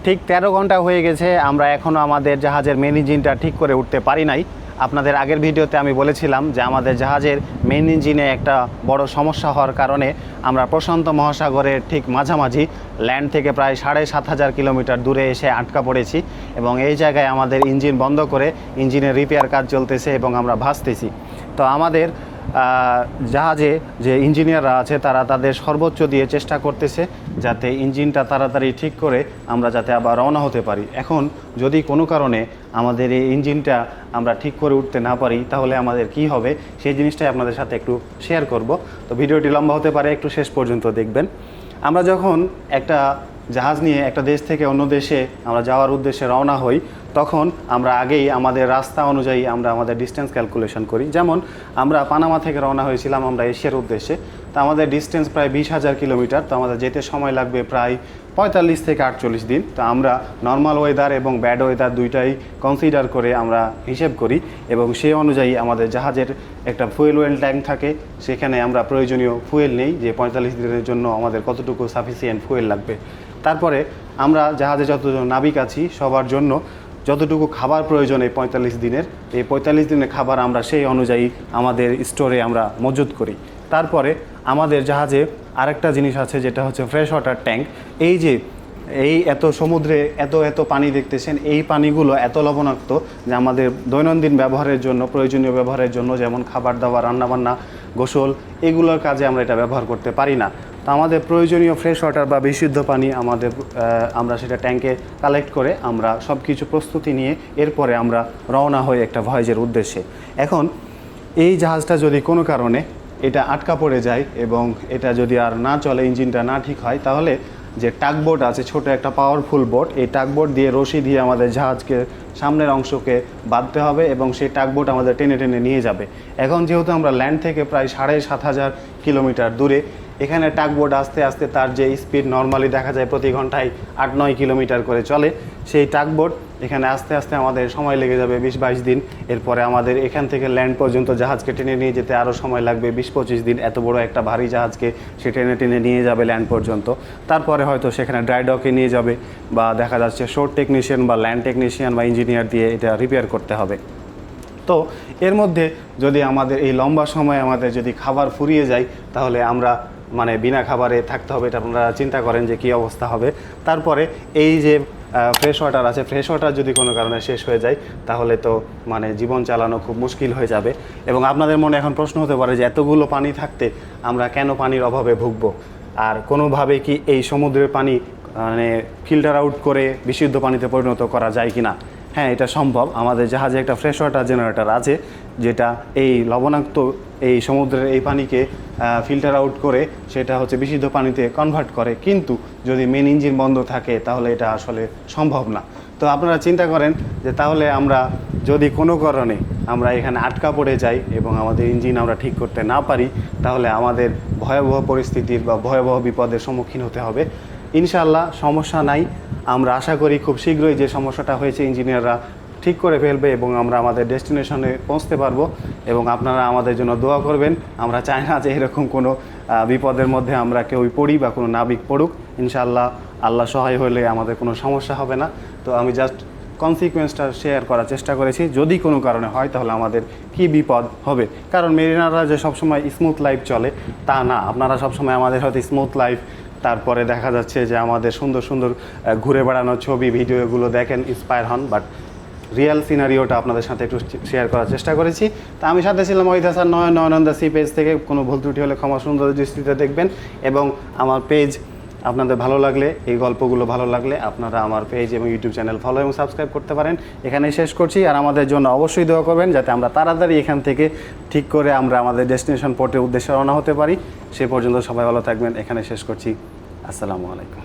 ঠিক 13 ঘন্টা হয়ে গেছে, আমরা এখনও আমাদের জাহাজের মেন ইঞ্জিনটা ঠিক করে উঠতে পারি নাই। আপনাদের আগের ভিডিওতে আমি বলেছিলাম যে আমাদের জাহাজের মেন ইঞ্জিনে একটা বড় সমস্যা হওয়ার কারণে আমরা প্রশান্ত মহাসাগরের ঠিক মাঝামাঝি ল্যান্ড থেকে প্রায় 7,500 কিলোমিটার দূরে এসে আটকা পড়েছি এবং এই জায়গায় আমাদের ইঞ্জিন বন্ধ করে ইঞ্জিনের রিপেয়ার কাজ চলতেছে এবং আমরা ভাসতেছি। তো আমাদের জাহাজে যে ইঞ্জিনিয়াররা আছে তারা তাদের সর্বোচ্চ দিয়ে চেষ্টা করতেছে যাতে ইঞ্জিনটা তাড়াতাড়ি ঠিক করে আমরা যাতে আবার রওনা হতে পারি। এখন যদি কোনো কারণে আমাদের এই ইঞ্জিনটা আমরা ঠিক করে উঠতে না পারি তাহলে আমাদের কি হবে সেই জিনিসটাই আপনাদের সাথে একটু শেয়ার করব। তো ভিডিওটি লম্বা হতে পারে, একটু শেষ পর্যন্ত দেখবেন। আমরা যখন একটা জাহাজ নিয়ে একটা দেশ থেকে অন্য দেশে আমরা যাওয়ার উদ্দেশ্যে রওনা হই তখন আমরা আগেই আমাদের রাস্তা অনুযায়ী আমরা আমাদের ডিস্টেন্স ক্যালকুলেশন করি। যেমন আমরা পানামা থেকে রওনা হয়েছিলাম আমরা এশিয়ার উদ্দেশ্যে, তো আমাদের ডিস্টেন্স প্রায় 20,000 কিলোমিটার, তো আমাদের যেতে সময় লাগবে প্রায় 45 থেকে 48 দিন। তো আমরা নর্মাল ওয়েদার এবং ব্যাড ওয়েদার দুইটাই কনসিডার করে আমরা হিসেব করি এবং সেই অনুযায়ী আমাদের জাহাজের একটা ফুয়েল ওয়েল ট্যাঙ্ক থাকে, সেখানে আমরা প্রয়োজনীয় ফুয়েল নেই যে 45 দিনের জন্য আমাদের কতটুকু সাফিসিয়েন্ট ফুয়েল লাগবে। তারপরে আমরা জাহাজে যতজন নাবিক আছি সবার জন্য যতটুকু খাবার প্রয়োজন এই 45 দিনের, এই 45 দিনের খাবার আমরা সেই অনুযায়ী আমাদের স্টোরে আমরা মজুত করি। তারপরে আমাদের জাহাজে আরেকটা জিনিস আছে যেটা হচ্ছে ফ্রেশ ওয়াটার ট্যাঙ্ক। এই যে এত সমুদ্রে এত পানি দেখতেছেন, এই পানিগুলো এত লবণাক্ত যে আমাদের দৈনন্দিন ব্যবহারের জন্য প্রয়োজনীয় ব্যবহারের জন্য যেমন খাবার দাবার, রান্নাবান্না, গোসল, এগুলোর কাজে আমরা এটা ব্যবহার করতে পারি না। তো আমাদের প্রয়োজনীয় ফ্রেশ ওয়াটার বা বিশুদ্ধ পানি আমরা সেটা ট্যাঙ্কে কালেক্ট করে আমরা সব কিছু প্রস্তুতি নিয়ে এরপরে আমরা রওনা হই একটা ভয়েজের উদ্দেশ্যে। এখন এই জাহাজটা যদি কোনো কারণে এটা আটকা পড়ে যায় এবং এটা যদি আর না চলে, ইঞ্জিনটা না ঠিক হয়, তাহলে যে টাগবোট আছে, ছোট একটা পাওয়ারফুল বোট, এই টাগবোট দিয়ে রশি দিয়ে আমাদের জাহাজকে সামনের অংশকে বাঁধতে হবে এবং সেই টাগবোট আমাদের টেনে টেনে নিয়ে যাবে। এখন যেহেতু আমরা ল্যান্ড থেকে প্রায় 7,500 কিলোমিটার দূরে, এখানে টাগবোট আস্তে আস্তে তার যে স্পিড নর্মালি দেখা যায় প্রতি ঘন্টায় 8-9 কিলোমিটার করে চলে, সেই টাগবোট এখানে আস্তে আস্তে আমাদের সময় লেগে যাবে 20-22 দিন। এরপরে আমাদের এখান থেকে ল্যান্ড পর্যন্ত জাহাজকে টেনে নিয়ে যেতে আরও সময় লাগবে 20-25 দিন। এত বড় একটা ভারী জাহাজকে সে টেনে টেনে নিয়ে যাবে ল্যান্ড পর্যন্ত। তারপরে হয়তো সেখানে ড্রাই ডকে নিয়ে যাবে বা দেখা যাচ্ছে শোর টেকনিশিয়ান বা ল্যান্ড টেকনিশিয়ান বা ইঞ্জিনিয়ার দিয়ে এটা রিপেয়ার করতে হবে। তো এর মধ্যে যদি আমাদের এই লম্বা সময় আমাদের যদি খাবার ফুরিয়ে যায় তাহলে আমরা বিনা খাবারে থাকতে হবে, এটা আপনারা চিন্তা করেন যে কী অবস্থা হবে। তারপরে এই যে ফ্রেশ ওয়াটার আছে, ফ্রেশ ওয়াটার যদি কোনো কারণে শেষ হয়ে যায় তাহলে তো জীবন চালানো খুব মুশকিল হয়ে যাবে। এবং আপনাদের মনে এখন প্রশ্ন হতে পারে যে এতগুলো পানি থাকতে আমরা কেন পানির অভাবে ভুগবো, আর কোনোভাবে কি এই সমুদ্রের পানি ফিল্টার আউট করে বিশুদ্ধ পানিতে পরিণত করা যায় কি না? হ্যাঁ, এটা সম্ভব। আমাদের জাহাজে একটা ফ্রেশ ওয়াটার জেনারেটর আছে যেটা এই লবণাক্ত এই সমুদ্রের এই পানিকে ফিল্টার আউট করে সেটা বিশুদ্ধ পানিতে কনভার্ট করে, কিন্তু যদি মেন ইঞ্জিন বন্ধ থাকে তাহলে এটা আসলে সম্ভব না। তো আপনারা চিন্তা করেন যে তাহলে আমরা যদি কোনো কারণে আমরা এখানে আটকা পড়ে যাই এবং আমাদের ইঞ্জিন আমরা ঠিক করতে না পারি তাহলে আমাদের ভয়াবহ পরিস্থিতির বা ভয়াবহ বিপদের সম্মুখীন হতে হবে। ইনশাআল্লাহ সমস্যা নাই, আমরা আশা করি খুব শীঘ্রই যে সমস্যাটা হয়েছে ইঞ্জিনিয়াররা ঠিক করে ফেলবে এবং আমরা আমাদের ডেস্টিনেশনে পৌঁছতে পারবো। এবং আপনারা আমাদের জন্য দোয়া করবেন। আমরা চাই না যে এরকম কোনো বিপদের মধ্যে আমরা কেউই পড়ি বা কোনো নাবিক পড়ুক। ইনশাআল্লাহ আল্লাহ সহায় হলে আমাদের কোনো সমস্যা হবে না। তো আমি জাস্ট কনসিকুয়েন্সটা শেয়ার করার চেষ্টা করেছি, যদি কোনো কারণে হয় তাহলে আমাদের কি বিপদ হবে। কারণ মেরিনাররা যে সবসময় স্মুথ লাইফ চলে তা না, আপনারা সবসময় আমাদের হয়তো স্মুথ লাইফ, তারপরে দেখা যাচ্ছে যে আমাদের সুন্দর সুন্দর ঘুরে বেড়ানোর ছবি ভিডিওগুলো দেখেন, ইন্সপায়ার হন, বাট রিয়েল সিনারিওটা আপনাদের সাথে একটু শেয়ার করার চেষ্টা করেছি। তা আমি সাথে ছিলাম ওহিদ হাসান, নয়ন দ্য সি পেজ থেকে। কোনো ভুল ত্রুটি হলে ক্ষমা সুন্দর দৃষ্টিতে দেখবেন এবং আমার পেজ আপনাদের ভালো লাগলে, এই গল্পগুলো ভালো লাগলে আপনারা আমার পেজ এবং ইউটিউব চ্যানেল ফলো এবং সাবস্ক্রাইব করতে পারেন। এখানেই শেষ করছি, আর আমাদের জন্য অবশ্যই দোয়া করবেন যাতে আমরা তাড়াতাড়ি এখান থেকে ঠিক করে আমরা আমাদের ডেস্টিনেশন পোর্টের উদ্দেশ্যে রওনা হতে পারি। সে পর্যন্ত সবাই ভালো থাকবেন। এখানে শেষ করছি। আসসালামু আলাইকুম।